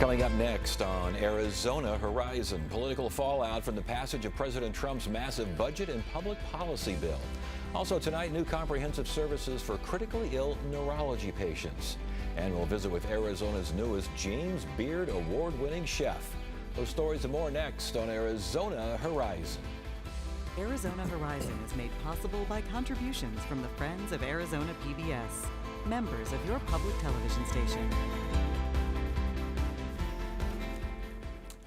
Coming up next on Arizona Horizon, political fallout from the passage of President Trump's massive budget and public policy bill. Also tonight, new comprehensive services for critically ill neurology patients. And we'll visit with Arizona's newest James Beard award-winning chef. Those stories and more next on Arizona Horizon. Arizona Horizon is made possible by contributions from the Friends of Arizona PBS, members of your public television station.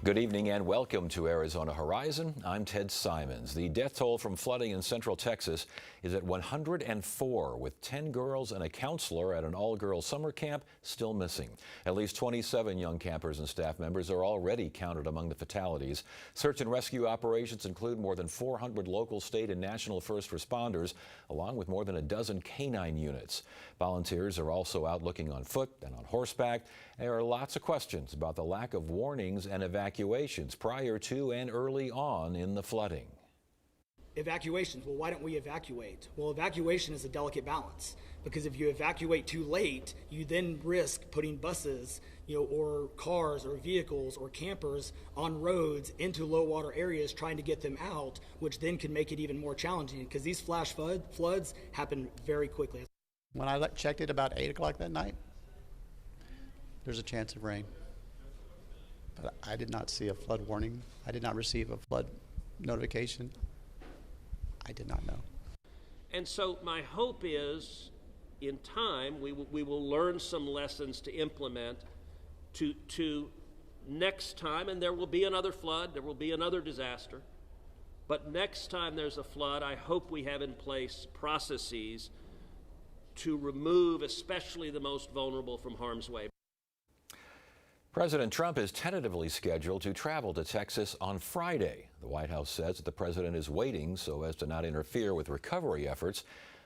Good evening and welcome to Arizona Horizon. I'm Ted Simons. The death toll from flooding in central Texas is at 104, with 10 girls and a counselor at an all-girls summer camp still missing. At least 27 young campers and staff members are already counted among the fatalities. Search and rescue operations include more than 400 local, state, and national first responders, along with more than a dozen canine units. Volunteers are also out looking on foot and on horseback. There are lots of questions about the lack of warnings and evacuations prior to and early on in the flooding. Evacuations, well, why don't we evacuate? Well, evacuation is a delicate balance, because if you evacuate too late, you then risk putting buses, or cars or vehicles or campers on roads into low water areas trying to get them out, which then can make it even more challenging because these flash floods happen very quickly. When I checked it about 8 o'clock that night, there's a chance of rain. But I did not see a flood warning. I did not receive a flood notification. I did not know. And so my hope is, in time, we will learn some lessons to implement to next time, and there will be another flood, there will be another disaster. But next time there's a flood, I hope we have in place processes to remove especially the most vulnerable from harm's way. President Trump is tentatively scheduled to travel to Texas on Friday. The White House says that the president is waiting so as to not interfere with recovery efforts.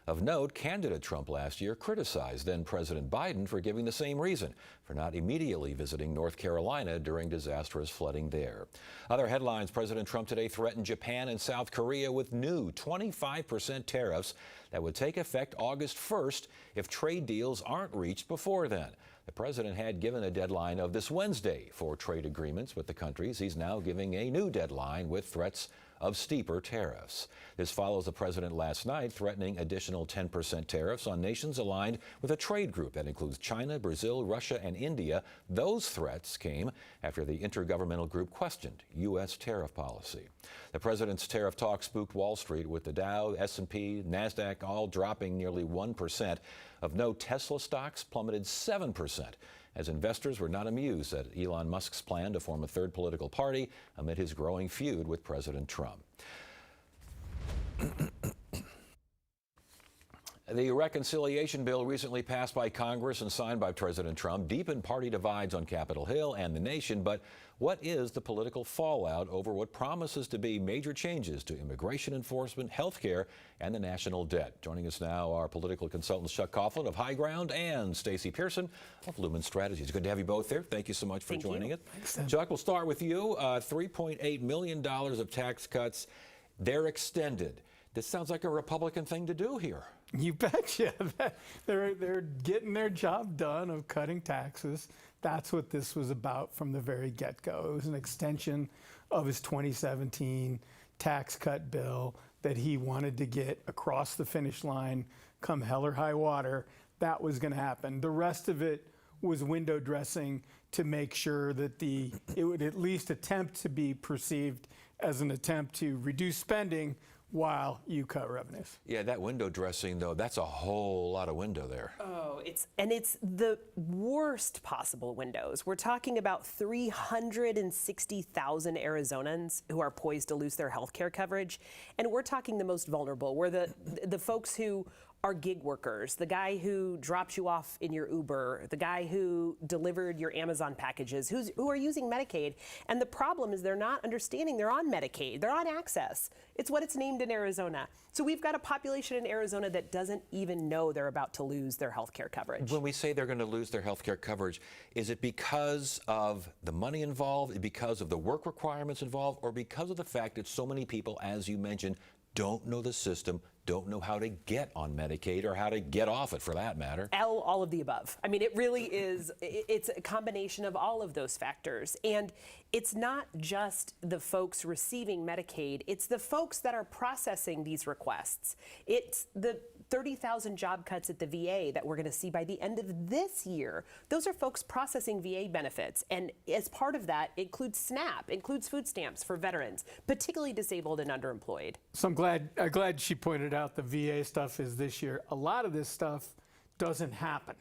Of note, candidate Trump last year criticized then-President Biden for giving the same reason, for not immediately visiting North Carolina during disastrous flooding there. Other headlines: President Trump today threatened Japan and South Korea with new 25% tariffs that would take effect August 1st if trade deals aren't reached before then. The president had given a deadline of this Wednesday for trade agreements with the countries. He's now giving a new deadline with threats of steeper tariffs. This follows the president last night threatening additional 10% tariffs on nations aligned with a trade group that includes China, Brazil, Russia, and India. Those threats came after the intergovernmental group questioned U.S. tariff policy. The president's tariff talk spooked Wall Street, with the Dow, S&P, NASDAQ all dropping nearly 1%. Of note, Tesla stocks plummeted 7%. as investors were not amused at Elon Musk's plan to form a third political party amid his growing feud with President Trump. The reconciliation bill recently passed by Congress and signed by President Trump deepened party divides on Capitol Hill and the nation. But what is the political fallout over what promises to be major changes to immigration enforcement, health care, and the national debt? Joining us now are political consultants Chuck Coughlin of High Ground and Stacey Pearson of Lumen Strategies. Good to have you both there. Thank you so much for joining us. Chuck, we'll start with you. $3.8 million of tax cuts. They're extended. This sounds like a Republican thing to do here. You betcha. They're getting their job done of cutting taxes. That's what this was about from the very get-go. It was an extension of his 2017 tax cut bill that he wanted to get across the finish line come hell or high water. That was going to happen. The rest of it was window dressing to make sure that it would at least attempt to be perceived as an attempt to reduce spending while you cut revenues. Yeah, that window dressing, though, that's a whole lot of window there. Oh, it's the worst possible windows. We're talking about 360,000 Arizonans who are poised to lose their health care coverage. And we're talking the most vulnerable. We're the folks who are gig workers, the guy who dropped you off in your Uber, the guy who delivered your Amazon packages, who are using Medicaid. And the problem is they're not understanding they're on Medicaid, they're on Access. It's what it's named in Arizona. So we've got a population in Arizona that doesn't even know they're about to lose their health care coverage. When we say they're going to lose their health care coverage, is it because of the money involved, because of the work requirements involved, or because of the fact that so many people, as you mentioned, don't know the system, don't know how to get on Medicaid or how to get off it, for that matter. All of the above. I mean, it really is, it's a combination of all of those factors. And it's not just the folks receiving Medicaid, it's the folks that are processing these requests. It's the 30,000 job cuts at the VA that we're going to see by the end of this year. Those are folks processing VA benefits. And as part of that, includes SNAP, includes food stamps for veterans, particularly disabled and underemployed. So I'm glad she pointed out the VA stuff is this year. A lot of this stuff doesn't happen.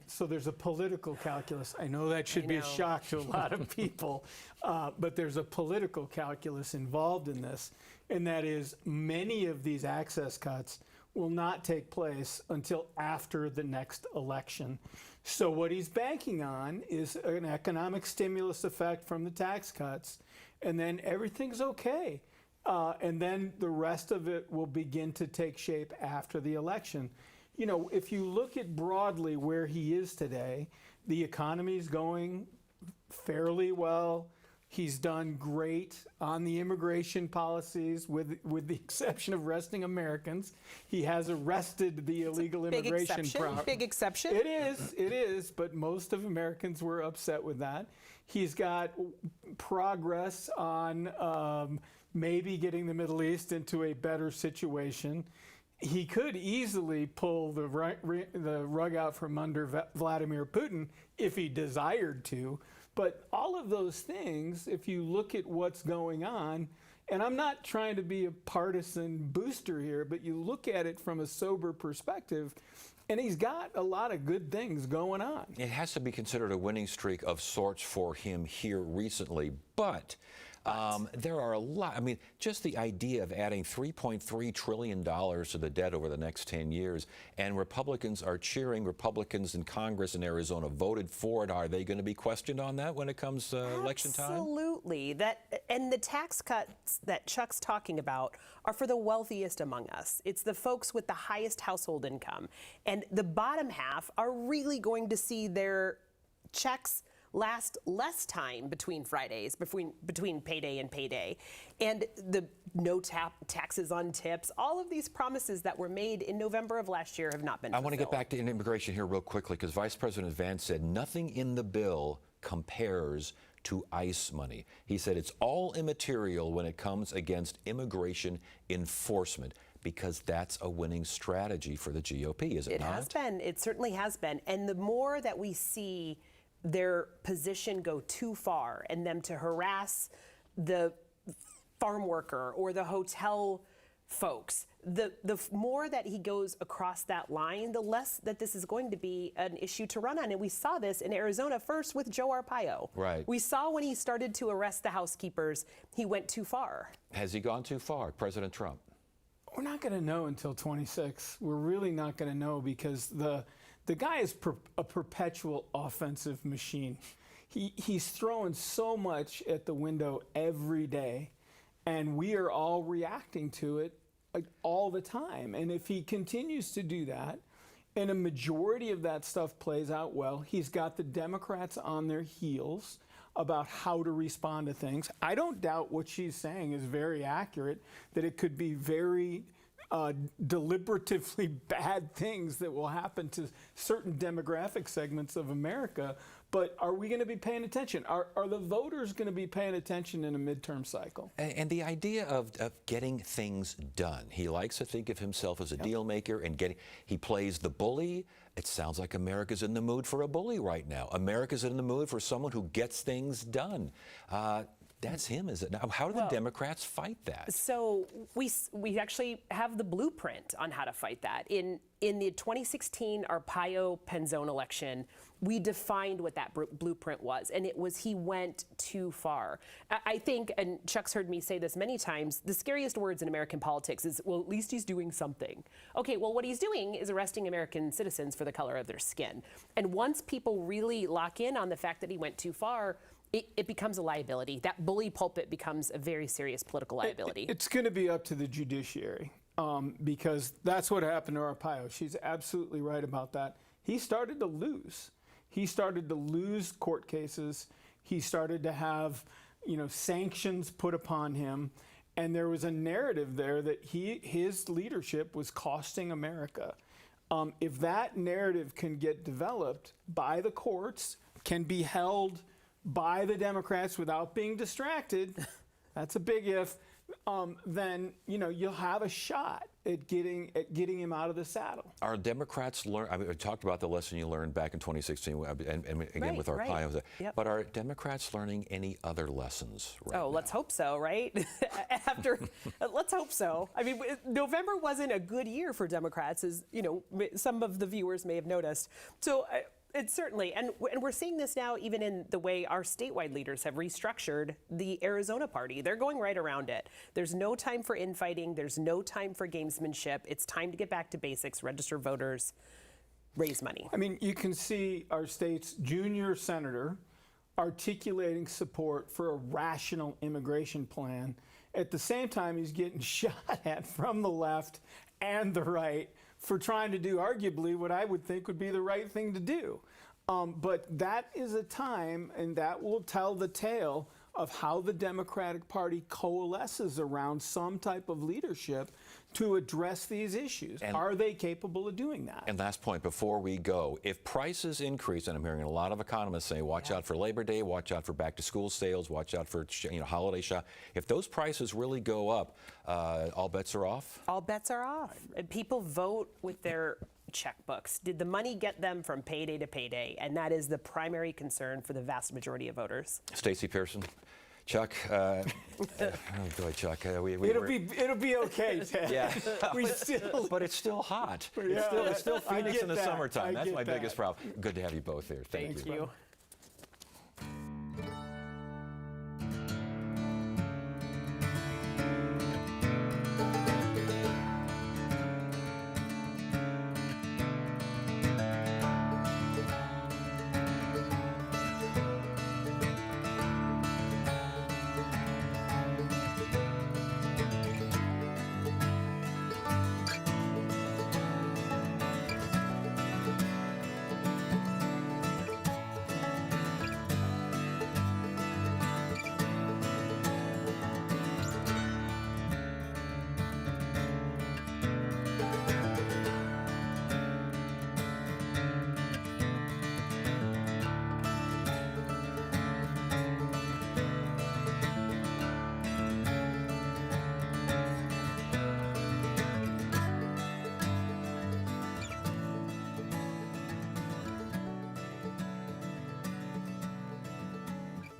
So there's a political calculus. I know that should be a shock to a lot of people, but there's a political calculus involved in this, and that is many of these access cuts will not take place until after the next election. So what he's banking on is an economic stimulus effect from the tax cuts, and then everything's okay. And then the rest of it will begin to take shape after the election. You know, if you look at broadly where he is today, the economy's going fairly well. He's done great on the immigration policies, with the exception of arresting Americans. He has arrested the illegal immigration problem. Big exception. It is, but most of Americans were upset with that. He's got progress on maybe getting the Middle East into a better situation. He could easily pull the rug out from under Vladimir Putin if he desired to. But all of those things, if you look at what's going on, and I'm not trying to be a partisan booster here, but you look at it from a sober perspective, and he's got a lot of good things going on. It has to be considered a winning streak of sorts for him here recently, but there are a lot. I mean, just the idea of adding $3.3 trillion to the debt over the next 10 years, and Republicans are cheering. Republicans in Congress in Arizona voted for it. Are they going to be questioned on that when it comes to election time? Absolutely. And the tax cuts that Chuck's talking about are for the wealthiest among us. It's the folks with the highest household income. And the bottom half are really going to see their checks last less time between Fridays, between payday and payday. And the no taxes on tips, all of these promises that were made in November of last year have not been fulfilled. I want to get back to immigration here real quickly, because Vice President Vance said nothing in the bill compares to ICE money. He said it's all immaterial when it comes against immigration enforcement, because that's a winning strategy for the GOP, is it not? It has been. It certainly has been. And the more that we see their position go too far and them to harass the farm worker or the hotel folks, the more that he goes across that line, the less that this is going to be an issue to run on. And we saw this in Arizona first with Joe Arpaio. Right. We saw when he started to arrest the housekeepers, he went too far. Has he gone too far, President Trump? We're not going to know until 26. We're really not going to know, because the guy is a perpetual offensive machine. He's throwing so much at the window every day, and we are all reacting to it like all the time. And if he continues to do that, and a majority of that stuff plays out well, he's got the Democrats on their heels about how to respond to things. I don't doubt what she's saying is very accurate, that it could be very deliberatively bad things that will happen to certain demographic segments of America. But are we going to be paying attention? Are the voters going to be paying attention in a midterm cycle? And the idea of getting things done. He likes to think of himself as a deal maker, and he plays the bully. It sounds like America's in the mood for a bully right now. America's in the mood for someone who gets things done. That's him, is it? Now, how do the Democrats fight that? So we actually have the blueprint on how to fight that. In the 2016 Arpaio-Penzone election, we defined what that blueprint was, and it was he went too far. I think, and Chuck's heard me say this many times, the scariest words in American politics is, well, at least he's doing something. Okay, well, what he's doing is arresting American citizens for the color of their skin. And once people really lock in on the fact that he went too far, it becomes a liability. That bully pulpit becomes a very serious political liability. It's going to be up to the judiciary, because that's what happened to Arpaio. She's absolutely right about that. He started to lose. He started to lose court cases. He started to have, sanctions put upon him. And there was a narrative there that his leadership was costing America. If that narrative can get developed by the courts, can be held by the Democrats without being distracted, that's a big if, then you'll have a shot at getting him out of the saddle. Are Democrats we talked about the lesson you learned back in 2016, and again Right, with Arpaio. right. Yep. But are Democrats learning any other lessons right now? Let's hope so, right? Let's hope so. I mean, November wasn't a good year for Democrats, as some of the viewers may have noticed. So it's certainly, and we're seeing this now even in the way our statewide leaders have restructured the Arizona party. They're going right around it. There's no time for infighting. There's no time for gamesmanship. It's time to get back to basics, register voters, raise money. I mean, you can see our state's junior senator articulating support for a rational immigration plan. At the same time, he's getting shot at from the left and the right for trying to do arguably what I would think would be the right thing to do. But that is a time, and that will tell the tale of how the Democratic Party coalesces around some type of leadership to address these issues. And are they capable of doing that? And last point before we go, if prices increase, and I'm hearing a lot of economists say, watch out for Labor Day, watch out for back-to-school sales, watch out for holiday shop. If those prices really go up, all bets are off? All bets are off. And people vote with their checkbooks. Did the money get them from payday to payday? And that is the primary concern for the vast majority of voters. Stacey Pearson, Chuck, oh boy, Chuck, It'll be okay, Ted. Yeah. We still. But it's still hot. Yeah, It's still I Phoenix get in the that. summertime. I That's get my biggest that. problem. Good to have you both here. Thank Thank you. you.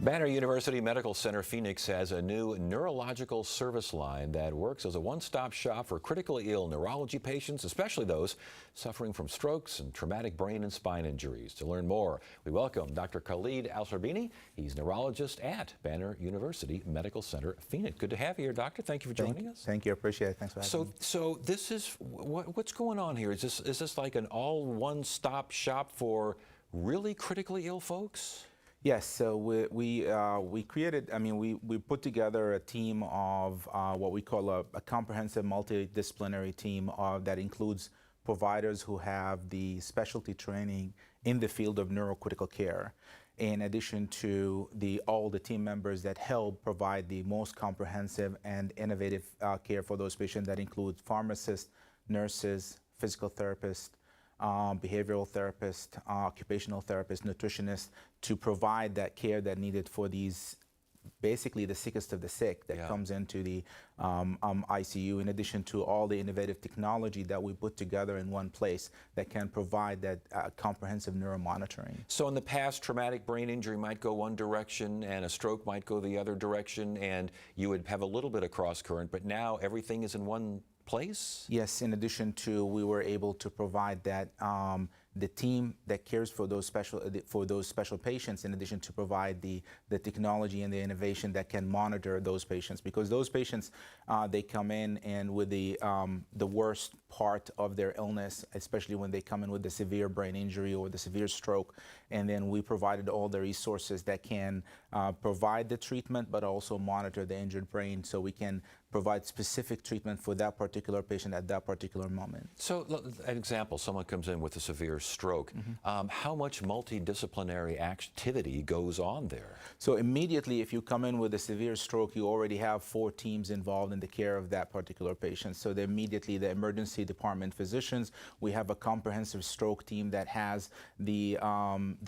Banner University Medical Center Phoenix has a new neurological service line that works as a one-stop shop for critically ill neurology patients, especially those suffering from strokes and traumatic brain and spine injuries. To learn more, we welcome Dr. Khalid Al-Sarbini. He's neurologist at Banner University Medical Center Phoenix. Good to have you here, doctor. Thank you for joining us. Thank you. I appreciate it. Thanks for having me. So this is what's going on here? Is this like an all one-stop shop for really critically ill folks? Yes, so we created, we put together a team of what we call a comprehensive multidisciplinary team that includes providers who have the specialty training in the field of neurocritical care, in addition to all the team members that help provide the most comprehensive and innovative care for those patients. That includes pharmacists, nurses, physical therapists, behavioral therapists, occupational therapists, nutritionists, to provide that care that needed for these, basically the sickest of the sick that comes into the ICU, in addition to all the innovative technology that we put together in one place that can provide that comprehensive neuromonitoring. So in the past, traumatic brain injury might go one direction and a stroke might go the other direction, and you would have a little bit of cross current, but now everything is in one place? Yes, in addition to, we were able to provide that the team that cares for those special patients, in addition to provide the technology and the innovation that can monitor those patients, because those patients they come in and with the worst part of their illness, especially when they come in with the severe brain injury or the severe stroke, and then we provided all the resources that can provide the treatment but also monitor the injured brain, so we can provide specific treatment for that particular patient at that particular moment. So, an example, someone comes in with a severe stroke. How much multidisciplinary activity goes on there? So immediately, if you come in with a severe stroke, you already have 4 teams involved in the care of that particular patient. So immediately, the emergency department physicians, we have a comprehensive stroke team that has the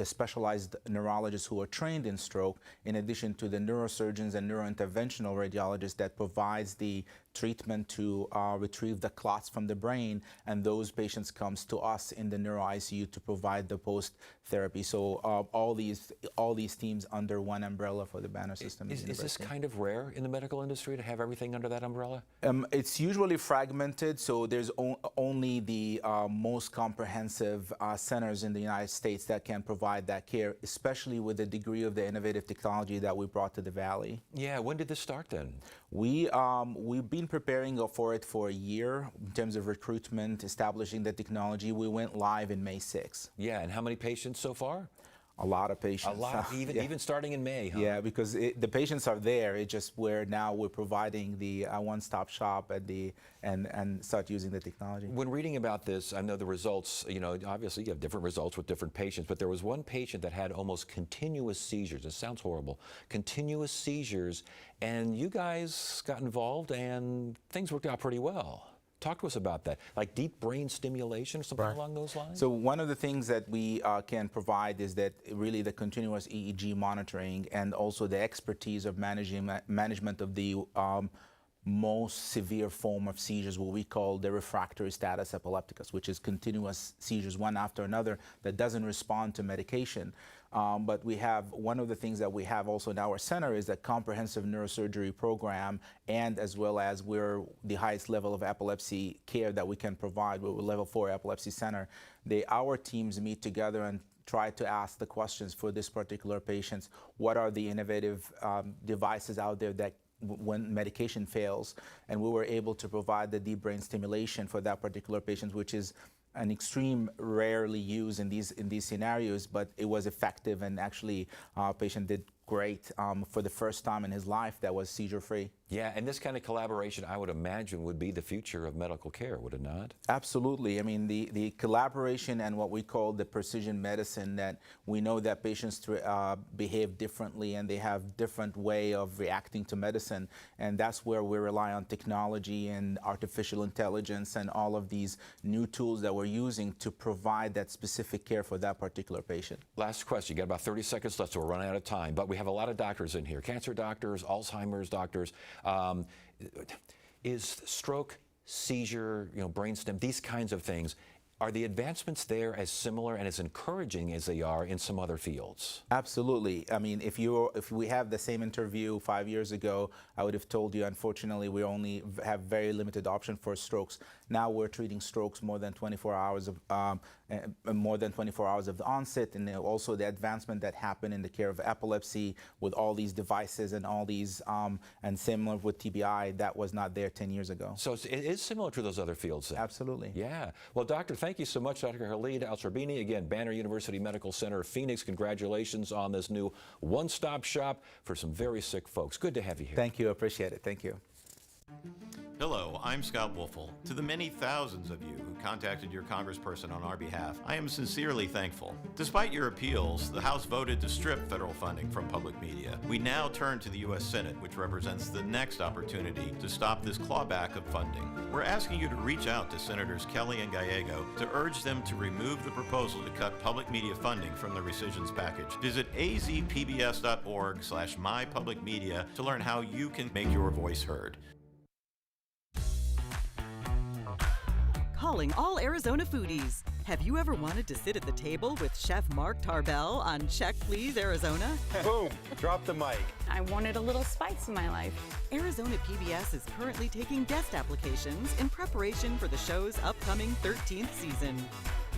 specialized neurologists who are trained in stroke, in addition to the neurosurgeons and neurointerventional radiologists that provides the treatment to retrieve the clots from the brain, and those patients comes to us in the neuro ICU to provide the post therapy. So all these teams under one umbrella for the Banner system. Is this kind of rare in the medical industry to have everything under that umbrella? It's usually fragmented, so there's only the most comprehensive centers in the United States that can provide that care, especially with the degree of the innovative technology that we brought to the Valley. Yeah, when did this start then? We've been preparing for it for a year in terms of recruitment, establishing the technology. We went live in May 6th. Yeah, and how many patients so far? A lot of patients. A lot, even starting in May, huh? Yeah, because the patients are there. It's just we're providing the one-stop shop and start using the technology. When reading about this, I know the results, obviously you have different results with different patients, but there was one patient that had almost continuous seizures. It sounds horrible. Continuous seizures, and you guys got involved and things worked out pretty well. Talk to us about that, like deep brain stimulation or something along those lines? So one of the things that we can provide is that really the continuous EEG monitoring and also the expertise of management of the most severe form of seizures, what we call the refractory status epilepticus, which is continuous seizures one after another that doesn't respond to medication. But we have, one of the things that we have also in our center is a comprehensive neurosurgery program, and as well as we're the highest level of epilepsy care that we can provide. We're a level 4 epilepsy center. Our teams meet together and try to ask the questions for this particular patients. What are the innovative devices out there that when medication fails, and we were able to provide the deep brain stimulation for that particular patient, which is an extreme rarely used in these scenarios, but it was effective, and actually our patient did great for the first time in his life that was seizure-free. Yeah, and this kind of collaboration, I would imagine, would be the future of medical care, would it not? Absolutely. I mean, the collaboration and what we call the precision medicine, that we know that patients behave differently and they have different way of reacting to medicine, and that's where we rely on technology and artificial intelligence and all of these new tools that we're using to provide that specific care for that particular patient. Last question. You got about 30 seconds left, so we're running out of time, but we have a lot of doctors in here, cancer doctors, Alzheimer's doctors. Is stroke, seizure, brainstem, these kinds of things, are the advancements there as similar and as encouraging as they are in some other fields? Absolutely. I mean, if we have the same interview 5 years ago, I would have told you, unfortunately, we only have very limited option for strokes. Now we're treating strokes more than 24 hours of the onset, and also the advancement that happened in the care of epilepsy with all these devices and all these, and similar with TBI, that was not there 10 years ago. So it is similar to those other fields then? Absolutely. Yeah. Well, Doctor, thank you so much, Dr. Khalid Al-Sharbini. Again, Banner University Medical Center, Phoenix. Congratulations on this new one-stop shop for some very sick folks. Good to have you here. Thank you. Appreciate it. Thank you. Hello, I'm Scott Wolfel. To the many thousands of you who contacted your congressperson on our behalf, I am sincerely thankful. Despite your appeals, the House voted to strip federal funding from public media. We now turn to the U.S. Senate, which represents the next opportunity to stop this clawback of funding. We're asking you to reach out to Senators Kelly and Gallego to urge them to remove the proposal to cut public media funding from the rescissions package. Visit azpbs.org/mypublicmedia to learn how you can make your voice heard. Calling all Arizona foodies. Have you ever wanted to sit at the table with Chef Mark Tarbell on Check Please Arizona? Boom, drop the mic. I wanted a little spice in my life. Arizona PBS is currently taking guest applications in preparation for the show's upcoming 13th season.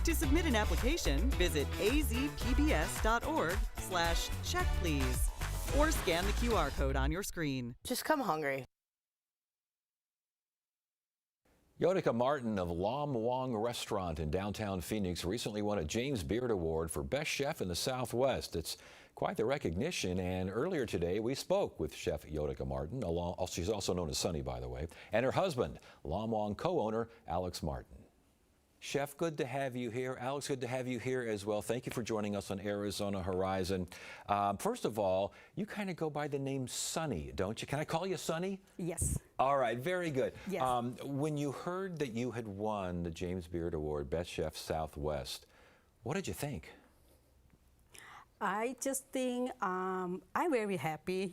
To submit an application, visit azpbs.org/checkplease or scan the QR code on your screen. Just come hungry. Yotica Martin of Lam Wong Restaurant in downtown Phoenix recently won a James Beard Award for Best Chef in the Southwest. It's quite the recognition, and earlier today we spoke with Chef Yotica Martin, she's also known as Sunny, by the way, and her husband, Lam Wong co-owner Alex Martin. Chef, good to have you here. Alex, good to have you here as well. Thank you for joining us on Arizona Horizon. First of all, you kind of go by the name Sunny, don't you? Can I call you Sunny? Yes. All right, very good. Yes. When you heard that you had won the James Beard Award, Best Chef Southwest, what did you think? I just think I'm very happy,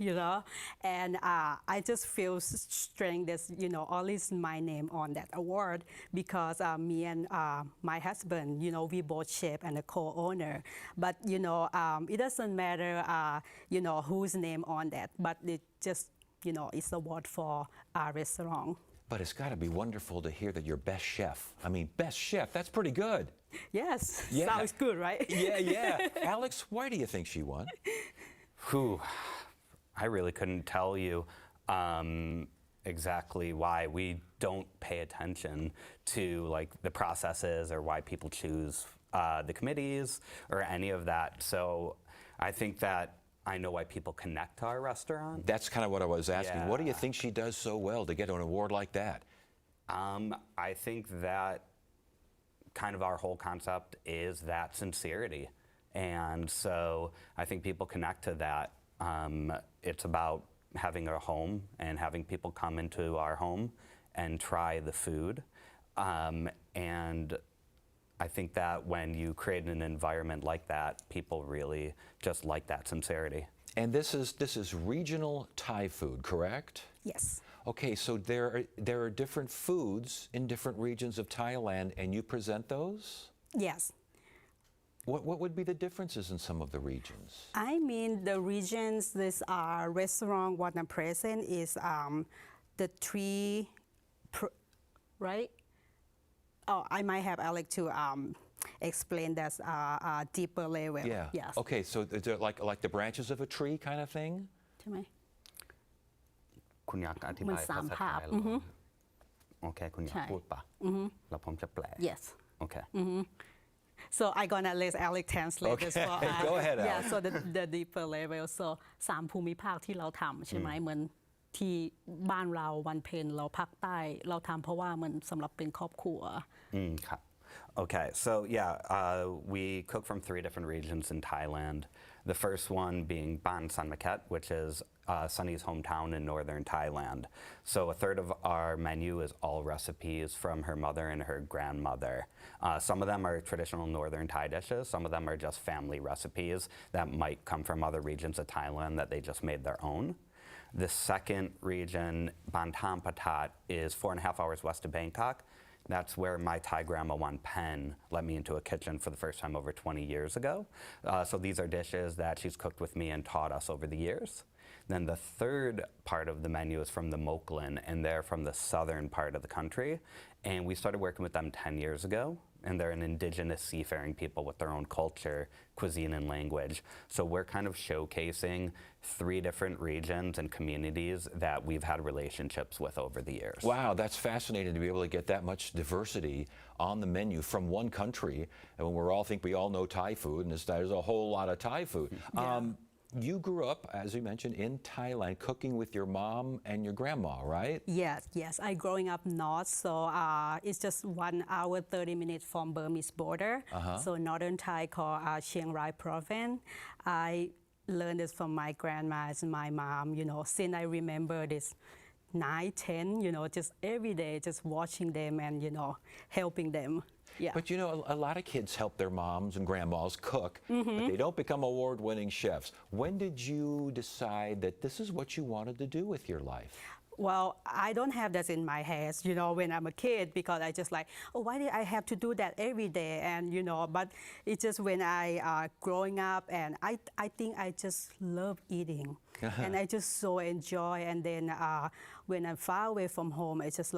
and I just feel strange that, always my name on that award because me and my husband, we both chef and a co-owner. But, it doesn't matter, whose name on that, but it just, it's a award for our restaurant. But it's got to be wonderful to hear that you're best chef. I mean, best chef, that's pretty good. Yes, Yeah. sounds good, right? Yeah. Alex, why do you think she won? I really couldn't tell you exactly why. We don't pay attention to the processes or why people choose the committees or any of that. So I think that I know why people connect to our restaurant. That's kind of what I was asking. Yeah. What do you think she does so well to get an award like that? I think that kind of our whole concept is that sincerity. And so I think people connect to that. It's about having a home and having people come into our home and try the food. And I think that when you create an environment like that, people really just like that sincerity. And this is regional Thai food, correct? Yes. Okay, so there are different foods in different regions of Thailand, and you present those? Yes. What would be the differences in some of the regions? I mean, the regions, this restaurant, what I'm present is the three, right? Oh, I might have Alex to explain that deeper level. Yeah. Yes. Okay, so they're like the branches of a tree kind of thing? ใช่ไหม คุณอยากอธิบาย มันสาม ภาษา ภาพ ไทยเหรอโอเคคุณอยาก ใช่ พูดปะแล้วผมจะแปล Yes. โอเค So I gonna let Alex translate this for Okay, go ahead, Yeah, Alex. so the deeper level. So 3 ภูมิภาคที่เราทำใช่ไหมเหมือนที่บ้านเราวันเพ็ญเราภาคใต้เราทำเพราะว่ามันสำหรับเป็นครอบครัว Okay, so we cook from 3 different regions in Thailand. The first one being Ban San Maket, which is Sunny's hometown in northern Thailand. So a third of our menu is all recipes from her mother and her grandmother. Some of them are traditional northern Thai dishes. Some of them are just family recipes that might come from other regions of Thailand that they just made their own. The second region, Ban Tham Patat, is 4.5 hours west of Bangkok. That's where my Thai grandma Wan Pen let me into a kitchen for the first time over 20 years ago. So these are dishes that she's cooked with me and taught us over the years. Then the third part of the menu is from the Moklan, and they're from the southern part of the country. And we started working with them 10 years ago. And they're an indigenous seafaring people with their own culture, cuisine, and language. So we're kind of showcasing 3 different regions and communities that we've had relationships with over the years. Wow, that's fascinating to be able to get that much diversity on the menu from one country. And when we all know Thai food, and there's a whole lot of Thai food. Yeah. You grew up, as you mentioned, in Thailand, cooking with your mom and your grandma, right? Yes. I growing up north, so it's just 1 hour 30 minutes from Burmese border. So northern Thai called Chiang Rai province. I learned this from my grandmas and my mom. Since I remember this 9, 10, just every day, just watching them and helping them. Yeah. But a lot of kids help their moms and grandmas cook, but they don't become award-winning chefs. When did you decide that this is what you wanted to do with your life? Well, I don't have that in my head, when I'm a kid, because I just why did I have to do that every day? And, but it's just when I growing up, and I think I just love eating. And I just so enjoy. And then when I'm far away from home, it's just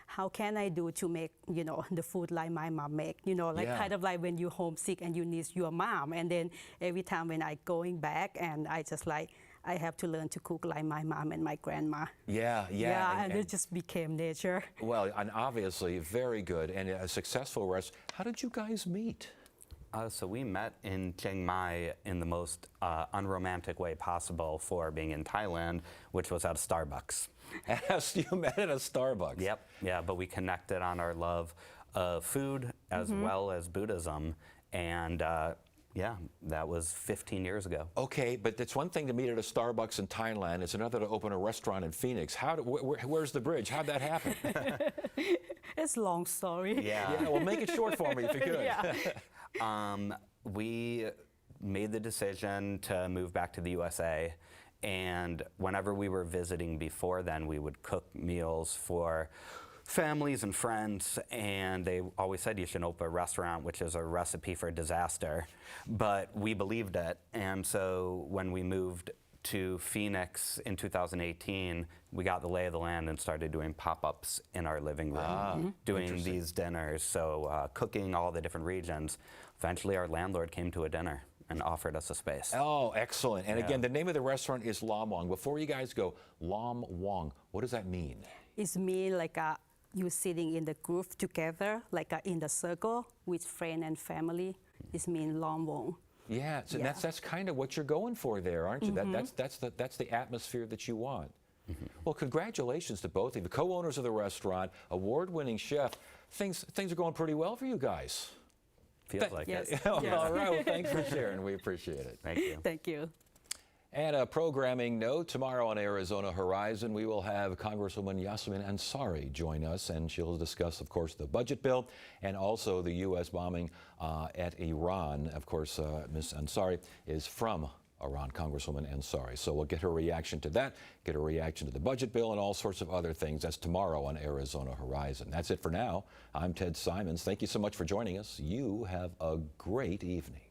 how can I do to make, the food like my mom make? Kind of like when you're homesick and you need your mom. And then every time when I going back, and I just I have to learn to cook like my mom and my grandma. Yeah, and it just became nature. well, and obviously very good and a successful restaurant. How did you guys meet? So we met in Chiang Mai in the most unromantic way possible for being in Thailand, which was at a Starbucks. You met at a Starbucks. Yep, yeah, but we connected on our love of food as well as Buddhism, and yeah, that was 15 years ago. Okay, but it's one thing to meet at a Starbucks in Thailand. It's another to open a restaurant in Phoenix. Where's the bridge? How'd that happen? It's a long story. Yeah, well, make it short for me if you could. We made the decision to move back to the USA, and whenever we were visiting before then, we would cook meals for families and friends, and they always said you should open a restaurant, which is a recipe for disaster. But we believed it, and so when we moved to Phoenix in 2018, we got the lay of the land and started doing pop-ups in our living room, doing these dinners, so cooking all the different regions. Eventually, our landlord came to a dinner and offered us a space. Oh, excellent. And again, the name of the restaurant is Lam Wong. Before you guys go, Lam Wong, what does that mean? It's me like you sitting in the group together, like in the circle with friend and family. It means Lam Wong. Yeah, so that's kind of what you're going for there, aren't you? That's the atmosphere that you want. Well, congratulations to both of you, co-owners of the restaurant, award-winning chef. Things are going pretty well for you guys. Feels like it. All right, well, thanks for sharing. We appreciate it. Thank you. Thank you. And a programming note, tomorrow on Arizona Horizon, we will have Congresswoman Yasmin Ansari join us, and she'll discuss, of course, the budget bill and also the U.S. bombing at Iran. Of course, Ms. Ansari is from Iran, Congresswoman Ansari. So we'll get her reaction to that, get her reaction to the budget bill, and all sorts of other things. That's tomorrow on Arizona Horizon. That's it for now. I'm Ted Simons. Thank you so much for joining us. You have a great evening.